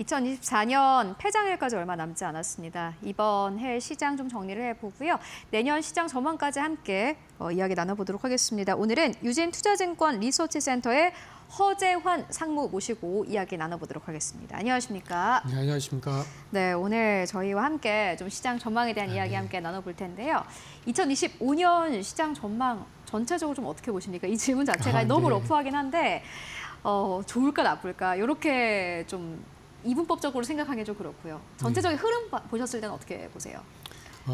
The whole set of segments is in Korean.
2024년 폐장일까지 얼마 남지 않았습니다. 이번 해 시장 좀 정리를 해보고요. 내년 시장 전망까지 함께 이야기 나눠보도록 하겠습니다. 오늘은 유진투자증권 리서치센터의 허재환 상무 모시고 이야기 나눠보도록 하겠습니다. 안녕하십니까? 네, 안녕하십니까? 네, 오늘 저희와 함께 좀 시장 전망에 대한 이야기 함께 나눠볼 텐데요. 2025년 시장 전망 전체적으로 좀 어떻게 보십니까? 이 질문 자체가 너무 러프하긴 한데 좋을까 나쁠까 이렇게 좀 이분법적으로 생각하기 좀 그렇고요. 전체적인 흐름 보셨을 때는 어떻게 보세요?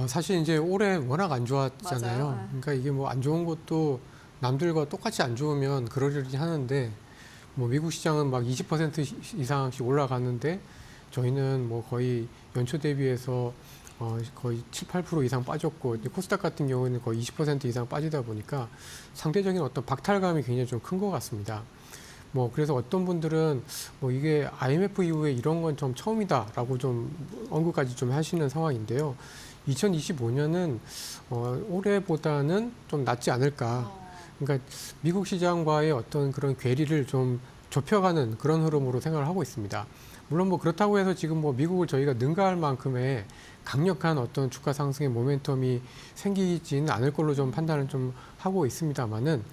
사실 이제 올해 워낙 안 좋았잖아요. 맞아요. 그러니까 이게 뭐 안 좋은 것도 남들과 똑같이 안 좋으면 그러려니 하는데 뭐 미국 시장은 막 20% 이상씩 올라가는데 저희는 뭐 거의 연초 대비해서 거의 7, 8% 이상 빠졌고 이제 코스닥 같은 경우에는 거의 20% 이상 빠지다 보니까 상대적인 어떤 박탈감이 굉장히 좀 큰 것 같습니다. 뭐 그래서 어떤 분들은 뭐 이게 IMF 이후에 이런 건 좀 처음이다라고 좀 언급까지 좀 하시는 상황인데요. 2025년은 올해보다는 좀 낫지 않을까. 그러니까 미국 시장과의 어떤 그런 괴리를 좀 좁혀가는 그런 흐름으로 생각을 하고 있습니다. 물론 뭐 그렇다고 해서 지금 뭐 미국을 저희가 능가할 만큼의 강력한 어떤 주가 상승의 모멘텀이 생기지는 않을 걸로 좀 판단을 좀 하고 있습니다만은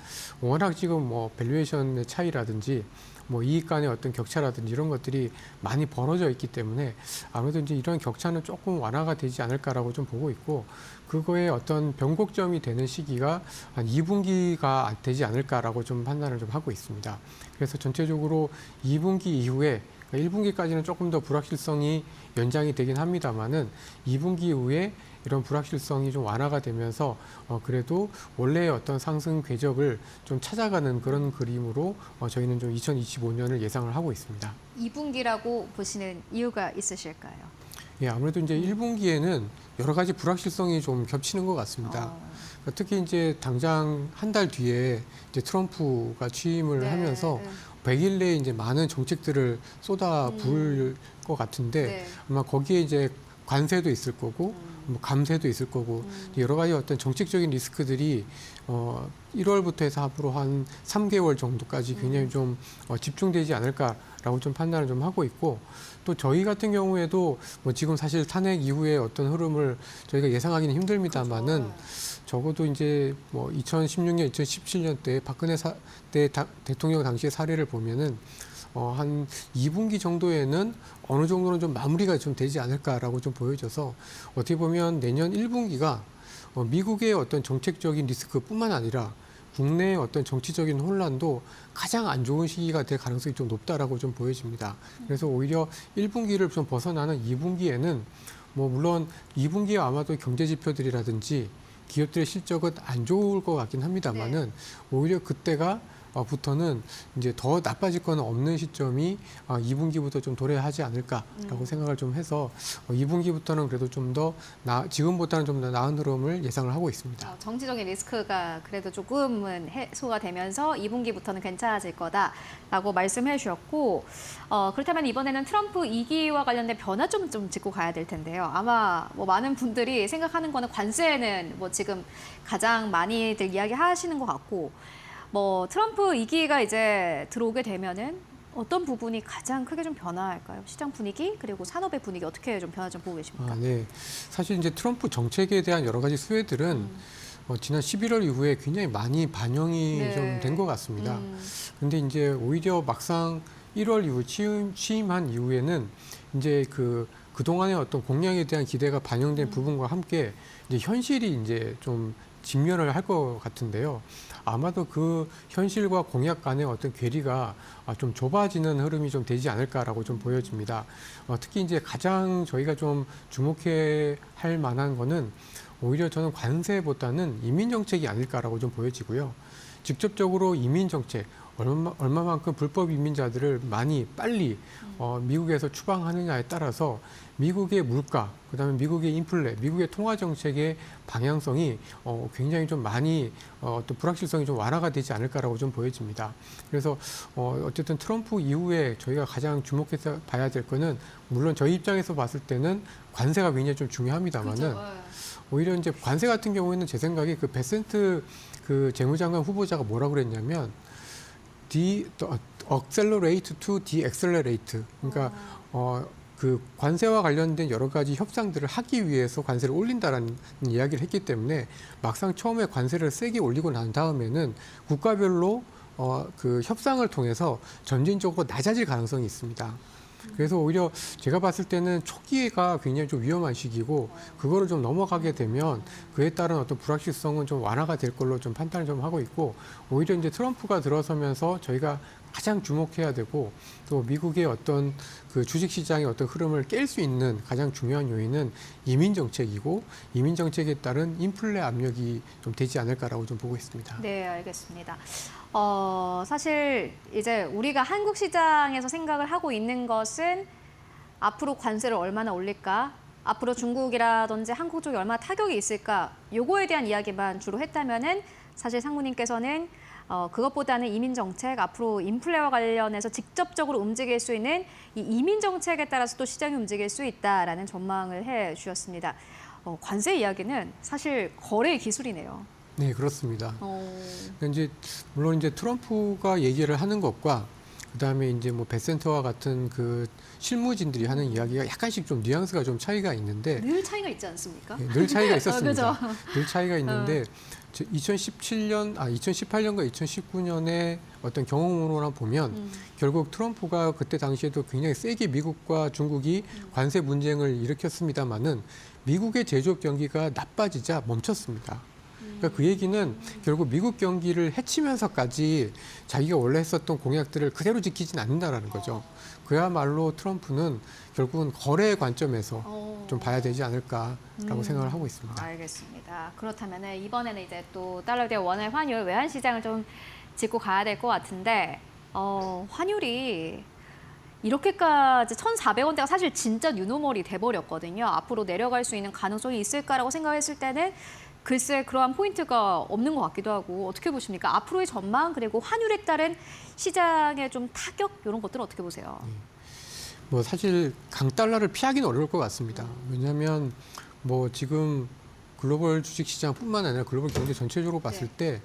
워낙 지금 뭐 밸류에이션의 차이라든지 뭐 이익 간의 어떤 격차라든지 이런 것들이 많이 벌어져 있기 때문에 아무래도 이제 이런 격차는 조금 완화가 되지 않을까라고 좀 보고 있고 그거에 어떤 변곡점이 되는 시기가 한 2분기가 되지 않을까라고 좀 판단을 좀 하고 있습니다. 그래서 전체적으로 2분기 이후에 1분기까지는 조금 더 불확실성이 연장이 되긴 합니다만은 2분기 이후에 이런 불확실성이 좀 완화가 되면서 그래도 원래의 어떤 상승 궤적을 좀 찾아가는 그런 그림으로 저희는 좀 2025년을 예상을 하고 있습니다. 2분기라고 보시는 이유가 있으실까요? 예, 아무래도 이제 1분기에는 여러 가지 불확실성이 좀 겹치는 것 같습니다. 특히 이제 당장 한 달 뒤에 이제 트럼프가 취임을 하면서 100일 내에 이제 많은 정책들을 쏟아 부을 것 같은데 아마 거기에 이제 관세도 있을 거고 뭐 감세도 있을 거고 여러 가지 어떤 정책적인 리스크들이 1월부터 해서 앞으로 한 3개월 정도까지 굉장히 좀 집중되지 않을까라고 좀 판단을 좀 하고 있고 또 저희 같은 경우에도 뭐 지금 사실 탄핵 이후에 어떤 흐름을 저희가 예상하기는 힘듭니다만은 그렇죠. 적어도 이제 뭐 2016년, 2017년 때 박근혜 때 대통령 당시의 사례를 보면은 한 2분기 정도에는 어느 정도는 좀 마무리가 좀 되지 않을까라고 좀 보여져서 어떻게 보면 내년 1분기가 미국의 어떤 정책적인 리스크뿐만 아니라 국내의 어떤 정치적인 혼란도 가장 안 좋은 시기가 될 가능성이 좀 높다라고 좀 보여집니다. 그래서 오히려 1분기를 좀 벗어나는 2분기에는 뭐 물론 2분기에 아마도 경제 지표들이라든지 기업들의 실적은 안 좋을 것 같긴 합니다만은 오히려 그때가 부터는 이제 더 나빠질 건 없는 시점이 2분기부터 좀 도래하지 않을까라고 생각을 좀 해서 2분기부터는 그래도 좀 더 지금보다는 좀 더 나은 흐름을 예상을 하고 있습니다. 정치적인 리스크가 그래도 조금은 해소가 되면서 2분기부터는 괜찮아질 거다라고 말씀해 주셨고 그렇다면 이번에는 트럼프 2기와 관련된 변화 좀 짚고 가야 될 텐데요. 아마 뭐 많은 분들이 생각하는 거는 관세는 뭐 지금 가장 많이들 이야기하시는 것 같고 뭐 트럼프 2기가 이제 들어오게 되면은 어떤 부분이 가장 크게 좀 변화할까요? 시장 분위기 그리고 산업의 분위기 어떻게 좀 변화 좀 보고 계십니까? 네, 사실 이제 트럼프 정책에 대한 여러 가지 수혜들은 지난 11월 이후에 굉장히 많이 반영이 좀 된 것 같습니다. 근데 이제 오히려 막상 1월 이후 취임한 이후에는 이제 그동안의 어떤 공약에 대한 기대가 반영된 부분과 함께 이제 현실이 이제 좀 직면을 할 것 같은데요. 아마도 그 현실과 공약 간의 어떤 괴리가 좀 좁아지는 흐름이 좀 되지 않을까라고 좀 보여집니다. 특히 이제 가장 저희가 좀 주목해야 할 만한 거는 오히려 저는 관세보다는 이민 정책이 아닐까라고 좀 보여지고요. 직접적으로 이민 정책, 얼마만큼 불법 이민자들을 많이 빨리 미국에서 추방하느냐에 따라서 미국의 물가, 그다음에 미국의 인플레, 미국의 통화 정책의 방향성이 굉장히 좀 많이 또 불확실성이 좀 완화가 되지 않을까라고 좀 보여집니다. 그래서 어쨌든 트럼프 이후에 저희가 가장 주목해서 봐야 될 거는 물론 저희 입장에서 봤을 때는 관세가 굉장히 좀 중요합니다만은 오히려 이제 관세 같은 경우에는 제 생각에 그 베센트 그 재무장관 후보자가 뭐라고 그랬냐면 accelerate to deaccelerate. 그러니까 그 관세와 관련된 여러 가지 협상들을 하기 위해서 관세를 올린다라는 이야기를 했기 때문에 막상 처음에 관세를 세게 올리고 난 다음에는 국가별로 그 협상을 통해서 점진적으로 낮아질 가능성이 있습니다. 그래서 오히려 제가 봤을 때는 초기가 굉장히 좀 위험한 시기고 그거를 좀 넘어가게 되면 그에 따른 어떤 불확실성은 좀 완화가 될 걸로 좀 판단을 좀 하고 있고 오히려 이제 트럼프가 들어서면서 저희가 가장 주목해야 되고 또 미국의 어떤 그 주식시장의 어떤 흐름을 깰 수 있는 가장 중요한 요인은 이민 정책이고 이민 정책에 따른 인플레 압력이 좀 되지 않을까라고 좀 보고 있습니다. 네, 알겠습니다. 사실 이제 우리가 한국 시장에서 생각을 하고 있는 것은 앞으로 관세를 얼마나 올릴까? 앞으로 중국이라든지 한국 쪽이 얼마나 타격이 있을까? 요거에 대한 이야기만 주로 했다면은 사실 상무님께서는 그것보다는 이민 정책, 앞으로 인플레와 관련해서 직접적으로 움직일 수 있는 이 이민 정책에 따라서 또 시장이 움직일 수 있다라는 전망을 해 주셨습니다. 관세 이야기는 사실 거래의 기술이네요. 네, 그렇습니다. 이제 물론 이제 트럼프가 얘기를 하는 것과 그다음에 이제 뭐 베센터와 같은 그 실무진들이 하는 이야기가 약간씩 좀 뉘앙스가 좀 차이가 있는데 늘 차이가 있지 않습니까? 네, 늘 차이가 있었습니다. 그죠? 늘 차이가 있는데 2018년과 2019년의 어떤 경험으로만 보면 결국 트럼프가 그때 당시에도 굉장히 세게 미국과 중국이 관세 분쟁을 일으켰습니다마는 미국의 제조업 경기가 나빠지자 멈췄습니다. 그러니까 그 얘기는 결국 미국 경기를 해치면서까지 자기가 원래 했었던 공약들을 그대로 지키진 않는다라는 거죠. 그야말로 트럼프는 결국은 거래의 관점에서 좀 봐야 되지 않을까라고 생각을 하고 있습니다. 알겠습니다. 그렇다면 이번에는 이제 또 달러 대 원의 환율 외환 시장을 좀 짚고 가야 될 것 같은데 환율이 이렇게까지 1,400원대가 사실 진짜 뉴노멀이 돼버렸거든요. 앞으로 내려갈 수 있는 가능성이 있을까라고 생각했을 때는 글쎄 그러한 포인트가 없는 것 같기도 하고 어떻게 보십니까? 앞으로의 전망 그리고 환율에 따른 시장의 좀 타격 이런 것들은 어떻게 보세요? 뭐 사실 강달러를 피하기는 어려울 것 같습니다. 왜냐하면 뭐 지금 글로벌 주식시장뿐만 아니라 글로벌 경제 전체적으로 봤을 때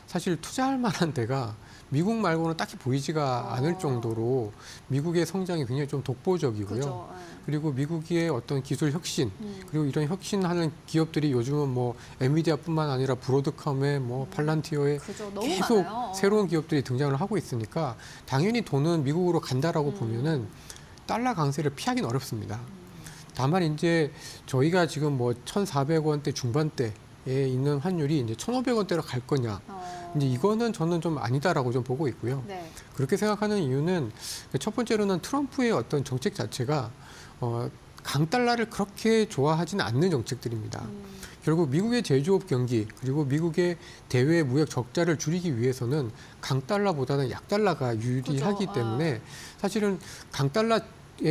사실 투자할 만한 데가 미국 말고는 딱히 보이지가 않을 정도로 미국의 성장이 굉장히 좀 독보적이고요. 그죠. 그리고 미국의 어떤 기술 혁신 그리고 이런 혁신하는 기업들이 요즘은 뭐 엔비디아뿐만 아니라 브로드컴에 뭐 팔란티어에 그죠. 너무 계속 많아요. 새로운 기업들이 등장을 하고 있으니까 당연히 돈은 미국으로 간다라고 보면은 달러 강세를 피하기는 어렵습니다. 다만 이제 저희가 지금 뭐 1,400원대 중반대에 있는 환율이 이제 1,500원대로 갈 거냐. 이제 이거는 저는 좀 아니다라고 좀 보고 있고요. 네. 그렇게 생각하는 이유는 첫 번째로는 트럼프의 어떤 정책 자체가 강달러를 그렇게 좋아하지는 않는 정책들입니다. 결국 미국의 제조업 경기 그리고 미국의 대외 무역 적자를 줄이기 위해서는 강달러보다는 약달러가 유리하기 그죠. 때문에 사실은 강달러의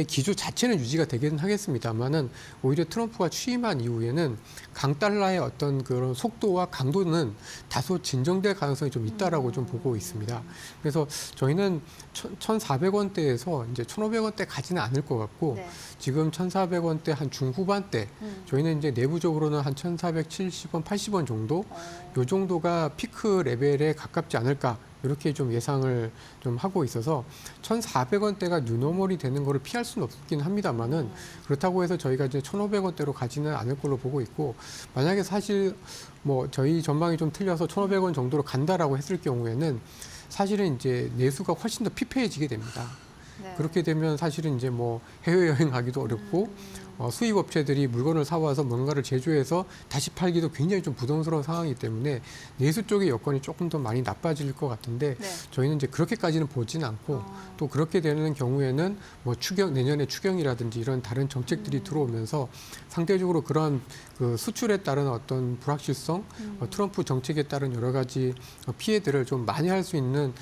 기조 자체는 유지가 되긴 하겠습니다만은 오히려 트럼프가 취임한 이후에는 강달러의 어떤 그런 속도와 강도는 다소 진정될 가능성이 좀 있다라고 좀 보고 있습니다. 그래서 저희는 1,400원대에서 이제 1,500원대 가지는 않을 것 같고 네. 지금 1,400원대 한 중후반대 저희는 이제 내부적으로는 한 1,470원, 80원 정도 요 정도가 피크 레벨에 가깝지 않을까 이렇게 좀 예상을 좀 하고 있어서 1,400원대가 뉴노멀이 되는 거를 피할 수는 없긴 합니다만은 그렇다고 해서 저희가 이제 1,500원대로 가지는 않을 걸로 보고 있고 만약에 사실 뭐 저희 전망이 좀 틀려서 1,500원 정도로 간다라고 했을 경우에는 사실은 이제 내수가 훨씬 더 피폐해지게 됩니다. 네. 그렇게 되면 사실은 이제 뭐 해외여행 가기도 어렵고 수입 업체들이 물건을 사와서 뭔가를 제조해서 다시 팔기도 굉장히 좀 부담스러운 상황이기 때문에 내수 쪽의 여건이 조금 더 많이 나빠질 것 같은데 네. 저희는 이제 그렇게까지는 보지는 않고 또 그렇게 되는 경우에는 뭐 내년에 추경이라든지 이런 다른 정책들이 들어오면서 상대적으로 그런 그 수출에 따른 어떤 불확실성, 트럼프 정책에 따른 여러 가지 피해들을 좀 많이 할 수 있는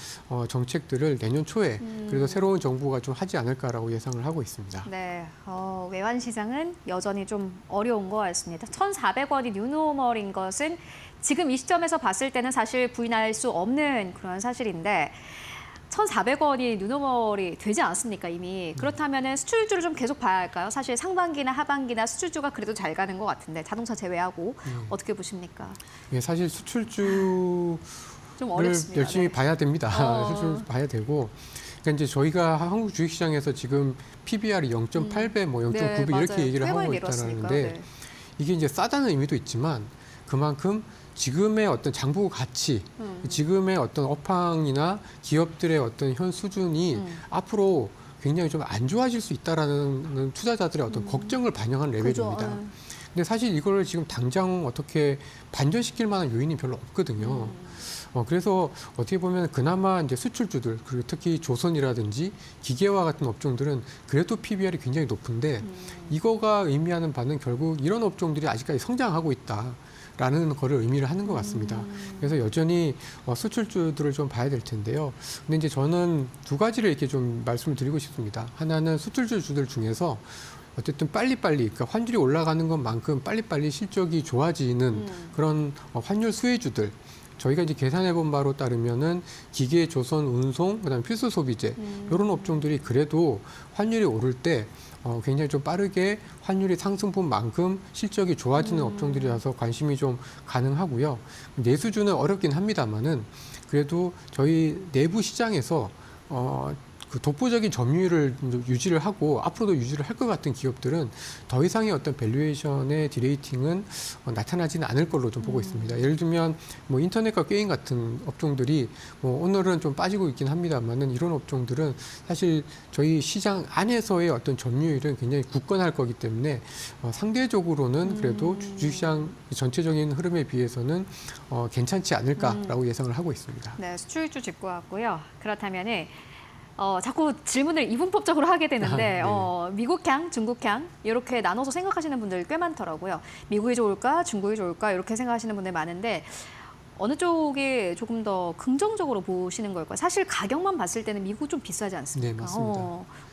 정책들을 내년 초에 그래서 새로운 정부가 좀 하지 않을까라고 예상을 하고 있습니다. 네, 외환 시장은 여전히 좀 어려운 것 같습니다. 1,400원이 뉴노멀인 것은 지금 이 시점에서 봤을 때는 사실 부인할 수 없는 그런 사실인데 1,400원이 뉴노멀이 되지 않습니까 이미. 그렇다면 수출주를 좀 계속 봐야 할까요? 사실 상반기나 하반기나 수출주가 그래도 잘 가는 것 같은데 자동차 제외하고 어떻게 보십니까? 예, 사실 수출주 좀 를 어렵습니다. 열심히 네. 봐야 됩니다. 수출 봐야 되고 그러니까 이제 저희가 한국 주식시장에서 지금 PBR이 0.8배, 뭐 0.9배 네, 이렇게 맞아요. 얘기를 꽤 많이 하고 내렸으니까. 있다는데 네. 이게 이제 싸다는 의미도 있지만 그만큼 지금의 어떤 장부 가치, 지금의 어떤 업황이나 기업들의 어떤 현 수준이 앞으로 굉장히 좀 안 좋아질 수 있다라는 투자자들의 어떤 걱정을 반영한 레벨입니다. 그죠. 근데 사실 이걸 지금 당장 어떻게 반전시킬 만한 요인이 별로 없거든요. 그래서 어떻게 보면 그나마 이제 수출주들 그리고 특히 조선이라든지 기계와 같은 업종들은 그래도 PBR이 굉장히 높은데 이거가 의미하는 바는 결국 이런 업종들이 아직까지 성장하고 있다라는 거를 의미를 하는 것 같습니다. 그래서 여전히 수출주들을 좀 봐야 될 텐데요. 근데 이제 저는 두 가지를 이렇게 좀 말씀을 드리고 싶습니다. 하나는 수출주들 중에서 어쨌든 빨리빨리, 그러니까 환율이 올라가는 것만큼 빨리빨리 실적이 좋아지는 그런 환율 수혜주들. 저희가 이제 계산해 본 바로 따르면은 기계, 조선, 운송, 그다음에 필수 소비재 이런 업종들이 그래도 환율이 오를 때 굉장히 좀 빠르게 환율이 상승분만큼 실적이 좋아지는 업종들이라서 관심이 좀 가능하고요. 내수주는 어렵긴 합니다만은 그래도 저희 내부 시장에서 그 독보적인 점유율을 유지를 하고 앞으로도 유지를 할 것 같은 기업들은 더 이상의 어떤 밸류에이션의 디레이팅은 나타나지는 않을 걸로 좀 보고 있습니다. 예를 들면 뭐 인터넷과 게임 같은 업종들이 뭐 오늘은 좀 빠지고 있긴 합니다만은 이런 업종들은 사실 저희 시장 안에서의 어떤 점유율은 굉장히 굳건할 거기 때문에 상대적으로는 그래도 주식시장 전체적인 흐름에 비해서는 괜찮지 않을까라고 예상을 하고 있습니다. 네, 수출주 짚고 왔고요. 그렇다면은 자꾸 질문을 이분법적으로 하게 되는데 네. 미국향, 중국향 이렇게 나눠서 생각하시는 분들 꽤 많더라고요. 미국이 좋을까, 중국이 좋을까 이렇게 생각하시는 분들 많은데 어느 쪽에 조금 더 긍정적으로 보시는 걸까요? 사실 가격만 봤을 때는 미국 좀 비싸지 않습니까? 네, 맞습니다.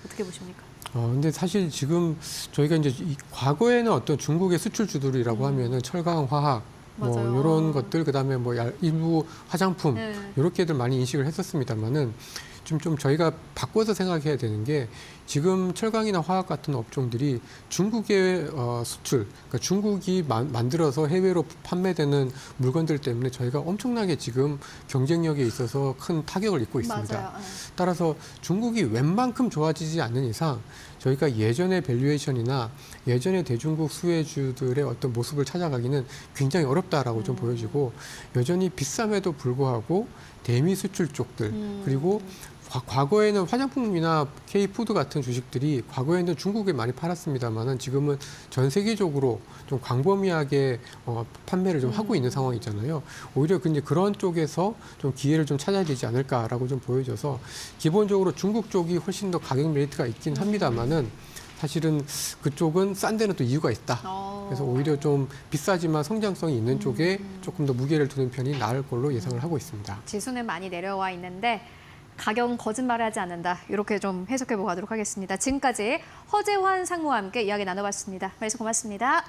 어떻게 보십니까? 근데 사실 지금 저희가 이제 과거에는 어떤 중국의 수출주들이라고 하면은 철강, 화학, 뭐 맞아요. 이런 것들 그다음에 뭐 일부 화장품 네. 이렇게들 많이 인식을 했었습니다만은 좀 저희가 바꿔서 생각해야 되는 게 지금 철강이나 화학 같은 업종들이 중국의 수출, 그러니까 중국이 만들어서 해외로 판매되는 물건들 때문에 저희가 엄청나게 지금 경쟁력에 있어서 큰 타격을 입고 있습니다. 맞아요. 따라서 중국이 웬만큼 좋아지지 않는 이상 저희가 예전의 밸류에이션이나 예전의 대중국 수혜주들의 어떤 모습을 찾아가기는 굉장히 어렵다라고 좀 보여지고 여전히 비쌈에도 불구하고 대미 수출 쪽들 그리고 과거에는 화장품이나 K푸드 같은 주식들이 과거에는 중국에 많이 팔았습니다만은 지금은 전 세계적으로 좀 광범위하게 판매를 좀 하고 있는 상황이잖아요. 오히려 근데 그런 쪽에서 좀 기회를 좀 찾아야 되지 않을까라고 좀 보여져서 기본적으로 중국 쪽이 훨씬 더 가격 메리트가 있긴 합니다만은 사실은 그쪽은 싼 데는 또 이유가 있다. 그래서 오히려 좀 비싸지만 성장성이 있는 쪽에 조금 더 무게를 두는 편이 나을 걸로 예상을 하고 있습니다. 지수는 많이 내려와 있는데 가격은 거짓말을 하지 않는다. 이렇게 좀 해석해 보도록 하겠습니다. 지금까지 허재환 상무와 함께 이야기 나눠봤습니다. 말씀 고맙습니다.